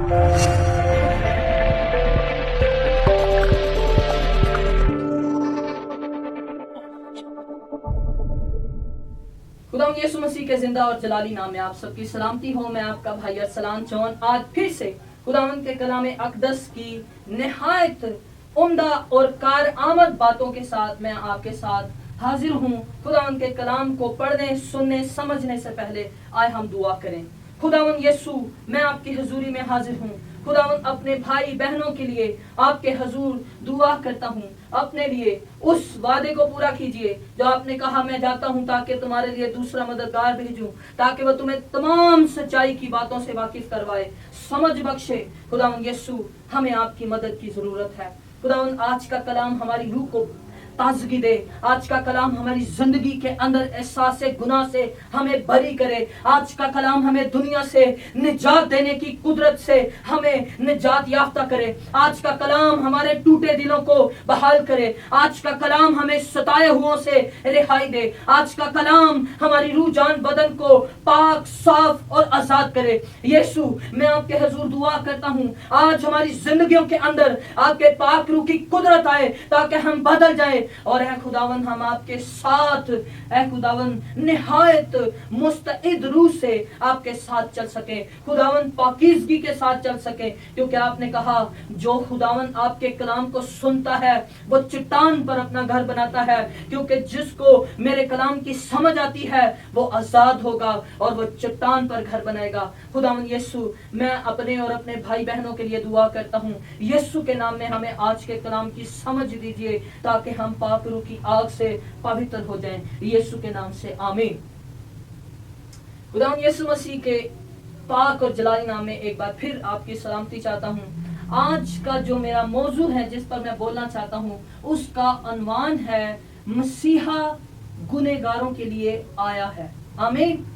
खुदावंद यीशु मसीह के जिंदा और जलाली नाम में आप सबकी सलामती हो। मैं आपका भाई अरसलान जॉन आज फिर से खुदावंद के कलाम अक़दस की निहायत उम्दा और कार आमद बातों के साथ मैं आपके साथ हाजिर हूँ। खुदावंद के कलाम को पढ़ने, सुनने, समझने से पहले आए हम दुआ करें। खुदावंद यीशु, मैं आपकी हुजूरी में हाजिर हूँ। खुदावंद अपने भाई बहनों के लिए आपके हुजूर दुआ करता हूँ। अपने लिए उस वादे को पूरा कीजिए जो आपने कहा, मैं जाता हूँ ताकि तुम्हारे लिए दूसरा मददगार भेजूं, ताकि वह तुम्हें तमाम सच्चाई की बातों से वाकिफ करवाए, समझ बख्शे। खुदावंद यीशु, हमें आपकी मदद की जरूरत है। खुदावंद आज का कलाम हमारी रूह को ताजगी दे। आज का कलाम हमारी जिंदगी के अंदर एहसास गुनाह से हमें बरी करे। आज का कलाम हमें दुनिया से निजात देने की कुदरत से हमें निजात याफ्ता करे। आज का कलाम हमारे टूटे दिलों को बहाल करे। आज का कलाम हमें सताए हुओं से रिहाई दे। आज का कलाम हमारी रूह जान बदन को पाक, साफ और आजाद करे। यीशु, मैं आपके हुजूर दुआ करता हूँ, आज हमारी जिंदगियों के अंदर आपके पाक रूह की कुदरत आए ताकि हम बदल जाए और ऐ खुदावन हम आपके साथ, ऐ खुदावन निहायत मुस्तइद रूह से आपके साथ चल सके। खुदावन पाकीज़गी के साथ चल सके, क्योंकि आपने कहा जो खुदावन आपके कलाम को सुनता है वो चट्टान पर अपना घर बनाता है, क्योंकि जिसको मेरे कलाम की समझ आती है वो आजाद होगा और वो चट्टान पर घर बनाएगा। खुदावन यीशु, मैं अपने और अपने भाई बहनों के लिए दुआ करता हूँ। यीशु के नाम में हमें आज के कलाम की समझ दीजिए ताकि हम पाक रूह की आग से पवित्र हो जाएं। यीशु के नाम से आमीन। खुदावंद यीशु मसीह के पाक और जलाली नाम में एक बार फिर आपकी सलामती चाहता हूँ। आज का जो मेरा मौजू है, जिस पर मैं बोलना चाहता हूँ, उसका अनवान है मसीहा गुनहगारों के लिए आया है। आमीन।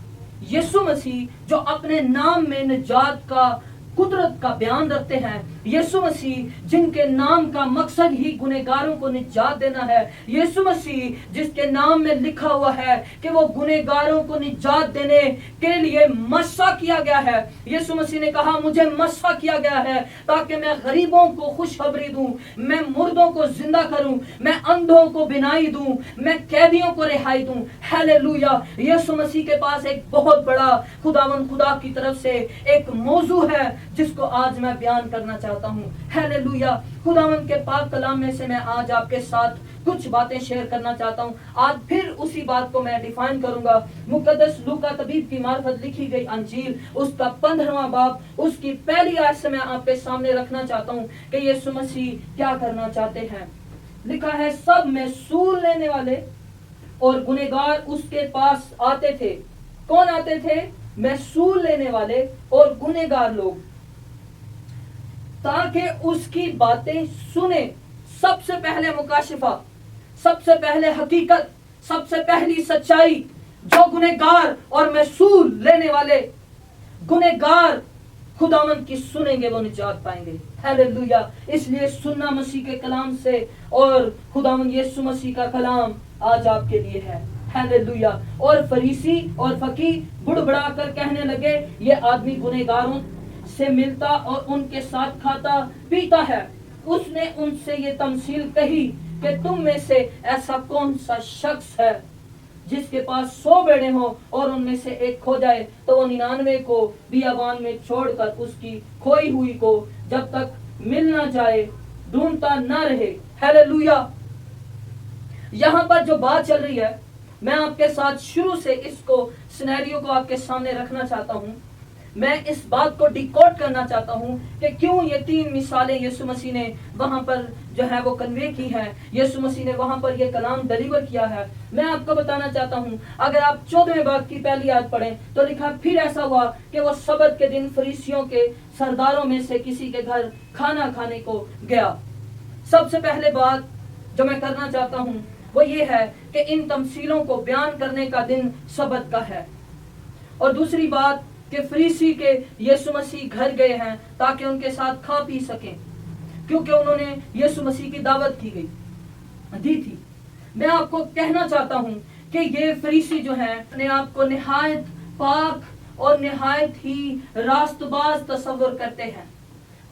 यीशु मसीह जो अपने नाम में निजात का कुदरत का बयान रखते हैं, यीशु मसीह जिनके नाम का मकसद ही गुनहगारों को निजात देना है, यीशु मसीह जिसके नाम में लिखा हुआ है कि वो गुनहगारों को निजात देने के लिए मस्सा किया गया है। यीशु मसीह ने कहा, मुझे मस्सा किया गया है ताकि मैं गरीबों को खुशखबरी दूं, मैं मुर्दों को जिंदा करूं, मैं अंधों को बिनाई दूं, मैं कैदियों को रिहाई दूं। हालेलुया। यीशु मसीह के पास एक बहुत बड़ा खुदावंद खुदा की तरफ से एक मौजू है जिसको आज मैं बयान करना चाहता हूँ। हालेलुया। खुदावंद के पाक कलाम में से मैं आज आपके साथ कुछ बातें शेयर करना चाहता हूँ। आज फिर उसी बात को मैं डिफाइन करूंगा। मुकद्दस लूका तबीब की मार्फत लिखी गई अंजील, उसका 15वां बाब, उसकी पहली आयत से मैं आपके सामने रखना चाहता हूँ कि यीशु मसीह क्या करना चाहते हैं। लिखा है, सब में सूल लेने वाले और गुनहगार उसके पास आते थे। कौन आते थे? महसूल लेने वाले और गुनहगार लोग, ताकि उसकी बातें सुने। सबसे पहले मुकाशिफा, सबसे पहले हकीकत, सबसे पहली सच्चाई जो गुनहगार और महसूल लेने वाले गुनहगार खुदावंद की सुनेंगे वो निजात पाएंगे। हालेलुया। इसलिए सुनना मसीह के कलाम से, और खुदावंद यीशु मसीह का कलाम आज आपके लिए है। हालेलुया। और फरीसी और फकीह बुड़बड़ा कर कहने लगे, ये आदमी गुनहगारों से मिलता और उनके साथ खाता पीता है। उसने उनसे ये तमसील कही कि तुम में से ऐसा कौन सा शख्स है जिसके पास 100 भेड़ें हो और उनमें से एक खो जाए तो वो 99 को बियाबान में छोड़कर उसकी खोई हुई को जब तक मिल ना जाए ढूंढता ना रहे। हालेलुया। यहाँ पर जो बात चल रही है, मैं आपके साथ शुरू से इसको सिनेरियो को आपके सामने रखना चाहता हूँ। मैं इस बात को डिकोड करना चाहता हूँ कि क्यों ये 3 मिसालें यीशु मसीह ने वहां पर जो है वो कन्वे की हैं। यीशु मसीह ने वहां पर ये कलाम डिलीवर किया है। मैं आपको बताना चाहता हूँ, अगर आप 14वें बाब की पहली आयत पढ़ें तो लिखा, फिर ऐसा हुआ कि वो सब्त के दिन फरीसियों के सरदारों में से किसी के घर खाना खाने को गया। सबसे पहले बात जो मैं करना चाहता हूँ वो ये है कि इन तमसीलों को बयान करने का दिन सब्त का है। और दूसरी बात कि फरीसी के यीशु मसीह घर गए हैं ताकि उनके साथ खा पी सकें, क्योंकि उन्होंने यीशु मसीह की दावत दी थी। मैं आपको कहना चाहता हूं कि ये फरीसी जो हैं अपने आप को निहायत पाक और निहायत ही रास्तबाज तस्वर करते हैं।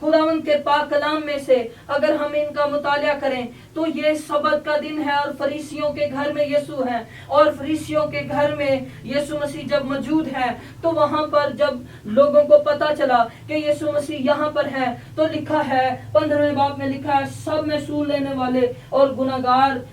खुदावंद के पाक कलाम में से अगर हम इनका मुतालिया करें तो ये सबत का दिन है और फरीसियों के घर में यीशु है, और फरीसियों के घर में यीशु मसीह जब मौजूद है तो वहां पर जब लोगों को पता चला कि यीशु मसीह यहाँ पर है तो लिखा है 15वें बाब में लिखा है, सब में सूल लेने वाले और गुनाहगार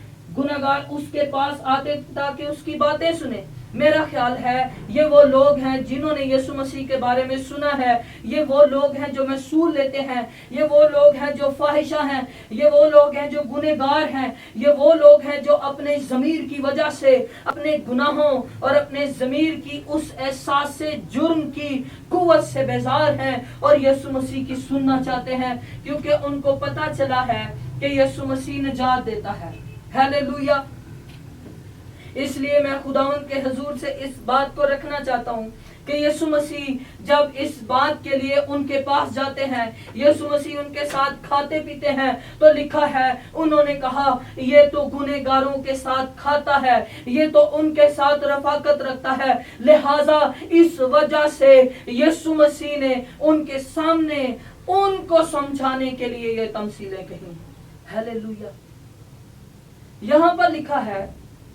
उसके पास आते ताकि उसकी बातें सुने। मेरा ख्याल है ये वो लोग हैं जिन्होंने यीशु मसीह के बारे में सुना है, ये वो लोग हैं जो महसूल लेते हैं, ये वो लोग हैं जो फाहिशा हैं, ये वो लोग हैं जो गुनहगार हैं, ये वो लोग हैं जो अपने ज़मीर की वजह से, अपने गुनाहों और अपने ज़मीर की उस एहसास से, जुर्म की कुव्वत से बेजार हैं और यीशु मसीह की सुनना चाहते हैं, क्योंकि उनको पता चला है कि यीशु मसीह निजात देता है। हालेलुया। इसलिए मैं खुदावंद के हुजूर से इस बात को रखना चाहता हूँ कि यीशु मसीह जब इस बात के लिए उनके पास जाते हैं, यीशु मसीह उनके साथ खाते पीते हैं, तो लिखा है उन्होंने कहा ये तो गुनहगारों के साथ खाता है, ये तो उनके साथ रफाकत रखता है। लिहाजा इस वजह से यीशु मसीह ने उनके सामने उनको समझाने के लिए ये तमसीलें कही। हालेलुया। यहाँ पर लिखा है,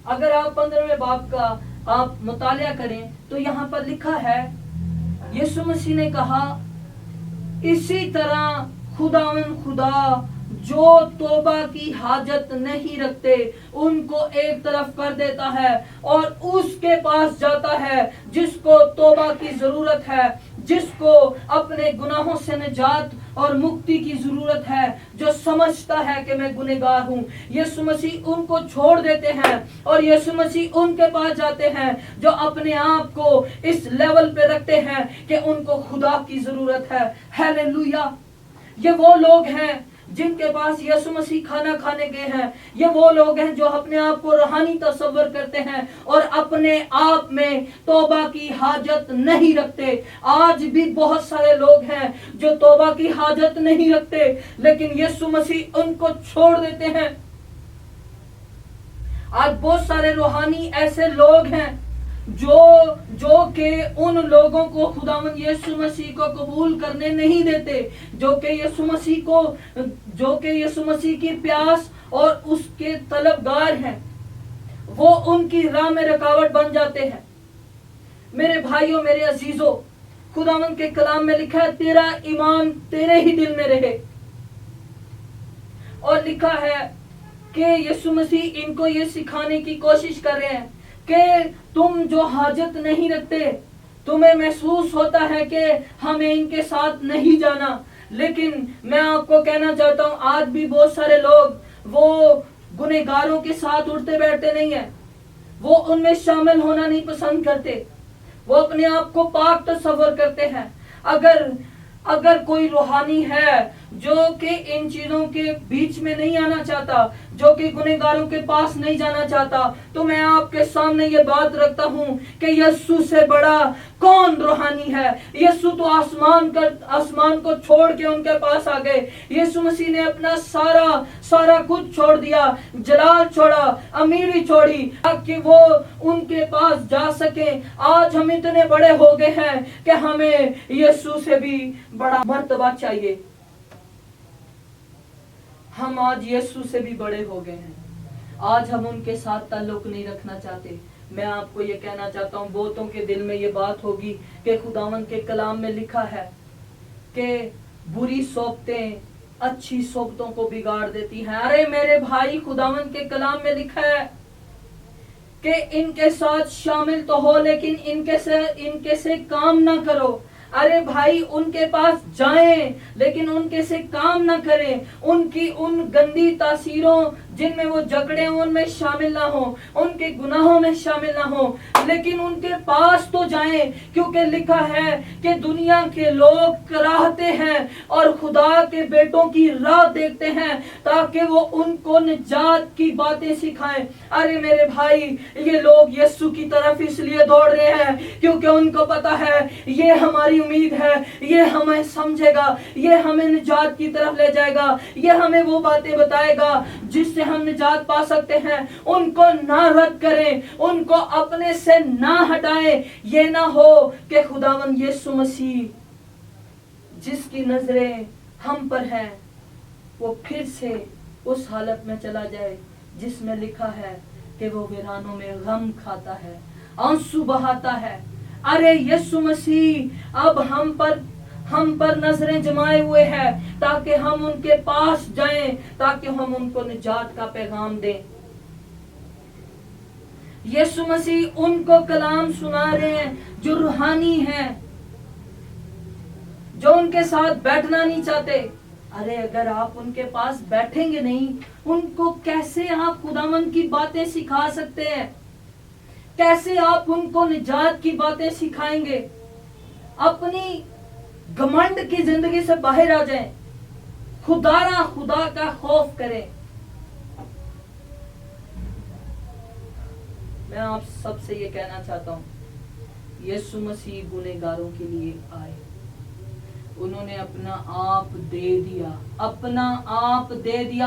अगर आप 15वें बाब का आप मुतालिया करें तो यहाँ पर लिखा है यीशु मसीह ने कहा, इसी तरह खुदा जो तौबा की हाजत नहीं रखते उनको एक तरफ कर देता है और उसके पास जाता है जिसको तौबा की जरूरत है, जिसको अपने गुनाहों से निजात और मुक्ति की जरूरत है, जो समझता है कि मैं गुनहगार हूँ। यीशु मसीह उनको छोड़ देते हैं और यीशु मसीह उनके पास जाते हैं जो अपने आप को इस लेवल पे रखते हैं कि उनको खुदा की जरूरत है। हालेलुया। ये वो लोग हैं जिनके पास यीशु मसीह खाना खाने गए हैं, ये वो लोग हैं जो अपने आप को रूहानी तस्वर करते हैं और अपने आप में तौबा की हाजत नहीं रखते। आज भी बहुत सारे लोग हैं जो तौबा की हाजत नहीं रखते, लेकिन यीशु मसीह उनको छोड़ देते हैं। आज बहुत सारे रूहानी ऐसे लोग हैं जो कि उन लोगों को खुदावंद यीशु मसीह को कबूल करने नहीं देते, जो कि यीशु मसीह की प्यास और उसके तलबगार हैं, वो उनकी राह में रुकावट बन जाते हैं। मेरे भाइयों, मेरे अजीजों, खुदावंद के कलाम में लिखा है तेरा ईमान तेरे ही दिल में रहे, और लिखा है कि यीशु मसीह इनको ये सिखाने की कोशिश कर रहे हैं कि तुम जो हाजत नहीं रखते, तुम्हें महसूस होता है कि हमें इनके साथ नहीं जाना, लेकिन मैं आपको कहना चाहता हूँ आज भी बहुत सारे लोग वो गुनहगारों के साथ उठते बैठते नहीं है, वो उनमें शामिल होना नहीं पसंद करते, वो अपने आप को पाक तस्वर करते हैं। अगर कोई रूहानी है जो कि इन चीजों के बीच में नहीं आना चाहता, जो कि गुनहगारों के पास नहीं जाना चाहता, तो मैं आपके सामने ये बात रखता हूँ कि यीशु से बड़ा कौन रूहानी है। यीशु तो आसमान को छोड़ के उनके पास आ गए। यीशु मसीह ने अपना सारा कुछ छोड़ दिया, जलाल छोड़ा, अमीरी छोड़ी, ताकि वो उनके पास जा सके। आज हम इतने बड़े हो गए हैं कि हमें यीशु से भी बड़ा मर्तबा चाहिए। हम आज यीशु से भी बड़े हो गए हैं, आज हम उनके साथ ताल्लुक नहीं रखना चाहते। मैं आपको ये कहना चाहता हूँ, बहुतों के दिल में ये बात होगी कि खुदावंद के कलाम में लिखा है कि बुरी सोबतें अच्छी सोबतों को बिगाड़ देती हैं। अरे मेरे भाई, खुदावंद के कलाम में लिखा है कि इनके साथ शामिल तो हो लेकिन इनके से काम ना करो। अरे भाई, उनके पास जाएं लेकिन उनके से काम ना करें, उनकी उन गंदी तासीरों जिनमें वो जकड़े उनमें शामिल ना हो, उनके गुनाहों में शामिल ना हो, लेकिन उनके पास तो जाएं, क्योंकि लिखा है कि दुनिया के लोग कराहते हैं और खुदा के बेटों की राह देखते हैं ताकि वो उनको निजात की बातें सिखाएं। अरे मेरे भाई, ये लोग यीशु की तरफ इसलिए दौड़ रहे हैं क्योंकि उनको पता है ये हमारी उम्मीद है, ये हमें समझेगा, ये हमें निजात की तरफ ले जाएगा, ये हमें वो बातें बताएगा जिससे हम निजात पा सकते हैं। उनको ना रद्द करें, उनको अपने से ना हटाएं। ये ना हो कि खुदावंद यीशु मसीह जिसकी नजरें हम पर है वो फिर से उस हालत में चला जाए जिसमें लिखा है कि वो वीरानों में गम खाता है, आंसू बहाता है। अरे यीशु मसीह अब हम पर नजरें जमाए हुए हैं ताकि हम उनके पास जाएं, ताकि हम उनको निजात का पैगाम दें। यीशु मसीह उनको कलाम सुना रहे हैं जो रूहानी हैं, जो उनके साथ बैठना नहीं चाहते। अरे अगर आप उनके पास बैठेंगे नहीं, उनको कैसे आप खुदावंद की बातें सिखा सकते हैं? कैसे आप उनको निजात की बातें सिखाएंगे? अपनी घमंड की जिंदगी से बाहर आ जाएं, खुदा का खौफ करें। मैं आप सबसे ये कहना चाहता हूं, यीशु मसीह गुनहगारों के लिए आए, उन्होंने अपना आप दे दिया।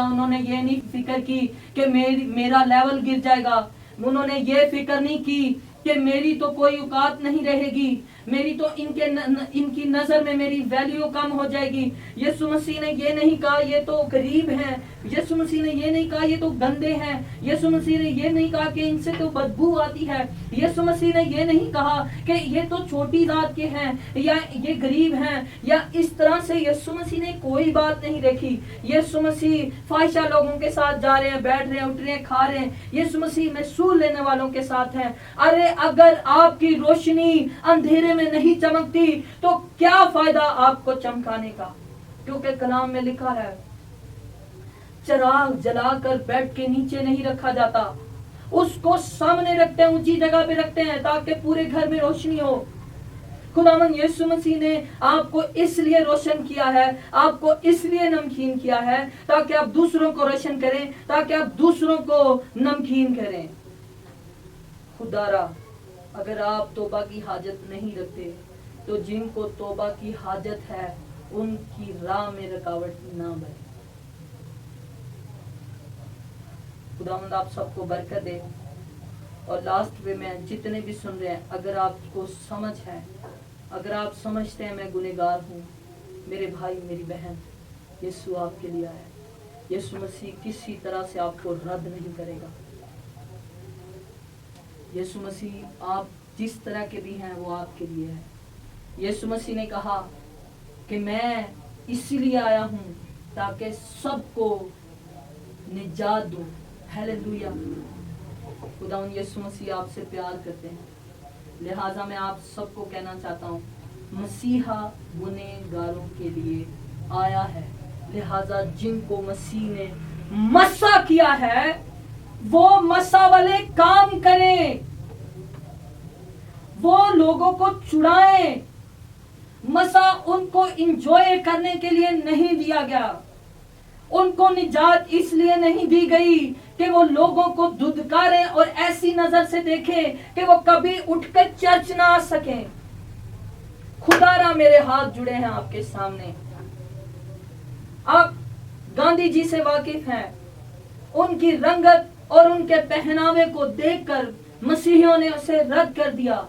उन्होंने ये नहीं फिक्र की कि मेरा लेवल गिर जाएगा, उन्होंने ये फिक्र नहीं की कि मेरी तो कोई औकात नहीं रहेगी, मेरी तो इनकी नजर में मेरी वैल्यू कम हो जाएगी। यीशु मसीह ने ये नहीं कहा ये तो गरीब हैं, यीशु मसीह ने ये नहीं कहा ये तो गंदे हैं, यीशु मसीह ने ये नहीं कहा कि इनसे तो बदबू आती है, यीशु मसीह ने ये नहीं कहा कि ये तो छोटी जात के हैं या ये गरीब हैं, या इस तरह से यीशु मसीह ने कोई बात नहीं देखी। यीशु मसीह फाहिशा लोगों के साथ जा रहे हैं, बैठ रहे हैं, उठ रहे हैं, खा रहे हैं। यीशु मसीह महसूल लेने वालों के साथ हैं। अरे अगर आपकी रोशनी अंधेरे में नहीं चमकती तो क्या फायदा आपको चमकाने का? क्योंकि कलाम में लिखा है चिराग जलाकर बेड के नीचे नहीं रखा जाता, उसको सामने रखते हैं, ऊंची जगह पे रखते हैं ताकि पूरे घर में रोशनी हो। खुदावंद यीशु मसीह ने आपको इसलिए रोशन किया है, आपको इसलिए नमकीन किया है ताकि आप दूसरों को रोशन करें, ताकि आप दूसरों को नमकीन करें। खुदारा अगर आप तौबा की हाजत नहीं रखते तो जिनको तौबा की हाजत है उनकी राह में रुकावट ना बने। खुदावंद आप सबको बरकत दे। और लास्ट में मैं जितने भी सुन रहे हैं, अगर आपको समझ है, अगर आप समझते हैं मैं गुनहगार हूँ, मेरे भाई मेरी बहन, यीशु आपके लिए आया। यीशु मसीह किसी तरह से आपको रद्द नहीं करेगा। यीशु मसीह आप जिस तरह के भी हैं वो आपके लिए है। यीशु मसीह ने कहा कि मैं इसलिए आया हूँ ताकि सबको निजात दूं। हालेलुया। खुदावंद यीशु मसीह आपसे प्यार करते हैं, लिहाजा मैं आप सबको कहना चाहता हूँ मसीहा गुनहगारों के लिए आया है। लिहाजा जिनको मसीह ने मसा किया है वो मसा वाले काम करें, वो लोगों को चुराएं। मसा उनको इंजॉय करने के लिए नहीं दिया गया, उनको निजात इसलिए नहीं दी गई कि वो लोगों को धुतकारें और ऐसी नजर से देखें कि वो कभी उठकर चर्च ना आ सकें। खुदारा मेरे हाथ जुड़े हैं आपके सामने। आप गांधी जी से वाकिफ हैं, उनकी रंगत और उनके पहनावे को देखकर मसीहियों ने उसे रद्द कर दिया,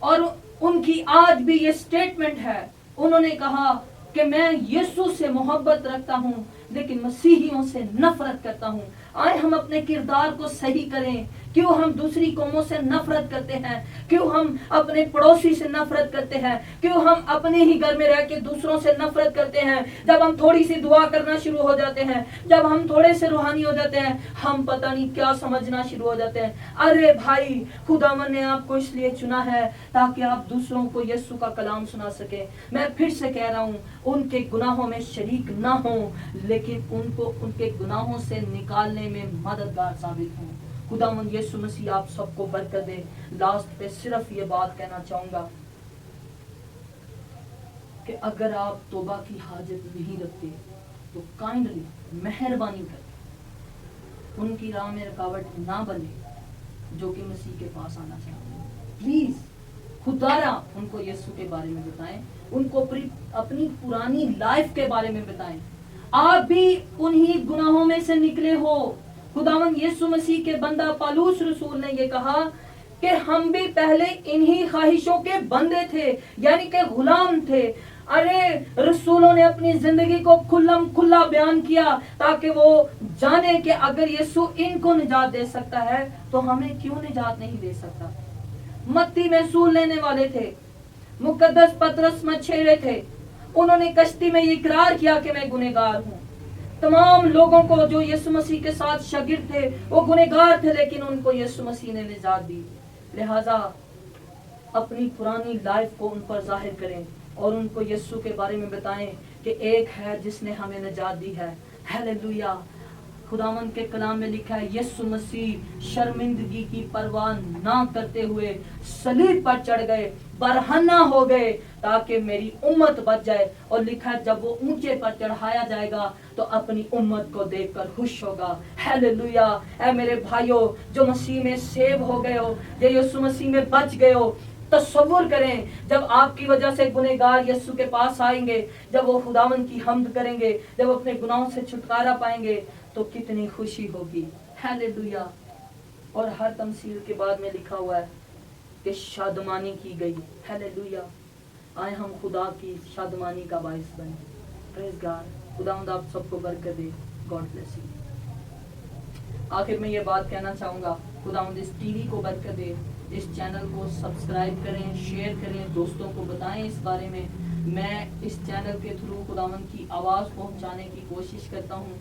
और उनकी आज भी ये स्टेटमेंट है। उन्होंने कहा कि मैं यीशु से मोहब्बत रखता हूँ लेकिन मसीहियों से नफरत करता हूँ। आए हम अपने किरदार को सही करें। क्यों हम दूसरी कौमों से नफरत करते हैं? क्यों हम अपने पड़ोसी से नफरत करते हैं? क्यों हम अपने ही घर में रह के दूसरों से नफरत करते हैं? जब हम थोड़ी सी दुआ करना शुरू हो जाते हैं, जब हम थोड़े से रूहानी हो जाते हैं, हम पता नहीं क्या समझना शुरू हो जाते हैं। अरे भाई, खुदावन ने आपको इसलिए चुना है ताकि आप दूसरों को यीशु का कलाम सुना सके। मैं फिर से कह रहा हूँ, उनके गुनाहों में शरीक ना हो लेकिन उनको उनके गुनाहों से निकालने में मददगार साबित हो। खुदावंद यीशु मसीह आप सबको बरकत दे। लास्ट पे सिर्फ ये बात कहना चाहूंगा कि अगर आप तौबा की हाजत नहीं रखते तो काइंडली मेहरबानी करके उनकी राह में रुकावट ना बने जो कि मसीह के पास आना चाहते हैं। प्लीज खुदारा उनको यीशु के बारे में बताएं, उनको अपनी पुरानी लाइफ के बारे में बताएं। आप भी उन्हीं गुनाहों में से निकले हो। खुदावंद यीशु मसीह के बंदा पौलुस रसूल ने ये कहा कि हम भी पहले इन्हीं ख्वाहिशों के बंदे थे, यानी कि गुलाम थे। अरे रसूलों ने अपनी जिंदगी को खुल्लम खुल्ला बयान किया ताकि वो जाने कि अगर यीशु इनको निजात दे सकता है तो हमें क्यों निजात नहीं दे सकता। मत्ती में सूल लेने वाले थे, मुकद्दस पतरस मछेरे थे, उन्होंने कश्ती में ये इकरार किया कि मैं गुनहगार हूँ। तमाम लोगों को जो यीशु मसीह के साथ शागिर्द थे वो गुनहगार थे, लेकिन उनको यीशु मसीह ने निजात दी। लिहाजा अपनी पुरानी लाइफ को उन पर जाहिर करें और उनको यीशु के बारे में बताएं कि एक है जिसने हमें निजात दी है। हालेलुया। खुदावंद के कलाम में लिखा है यीशु मसीह शर्मिंदगी की परवाह ना करते हुए सलीब पर चढ़ गए, बरहना हो गए ताकि मेरी उम्मत बच जाए। और लिखा है जब वो ऊंचे पर चढ़ाया जाएगा तो अपनी उम्मत को देखकर खुश होगा। हालेलुया। ऐ मेरे भाइयों जो मसीह में सेव हो गए हो, जो यीशु मसीह में बच गए हो, तसव्वुर करें जब आपकी वजह से गुनहगार यीशु के पास आएंगे, जब वो खुदावंद की हम्द करेंगे, जब अपने गुनाहों से छुटकारा पाएंगे तो कितनी खुशी होगी। हालेलुया। और हर तमसील के बाद में लिखा हुआ है कि शादमानी की गई। हालेलुया। आए हम खुदा की शादमानी का बाइस बने। Praise God. खुदावंद आप सबको बरकत दे। God bless you. आखिर में ये बात कहना चाहूँगा, खुदावंद इस टीवी को बरकत दे, इस चैनल को सब्सक्राइब करें, शेयर करें, दोस्तों को बताएं इस बारे में। मैं इस चैनल के थ्रू खुदावंद की आवाज़ पहुंचाने की कोशिश करता हूं।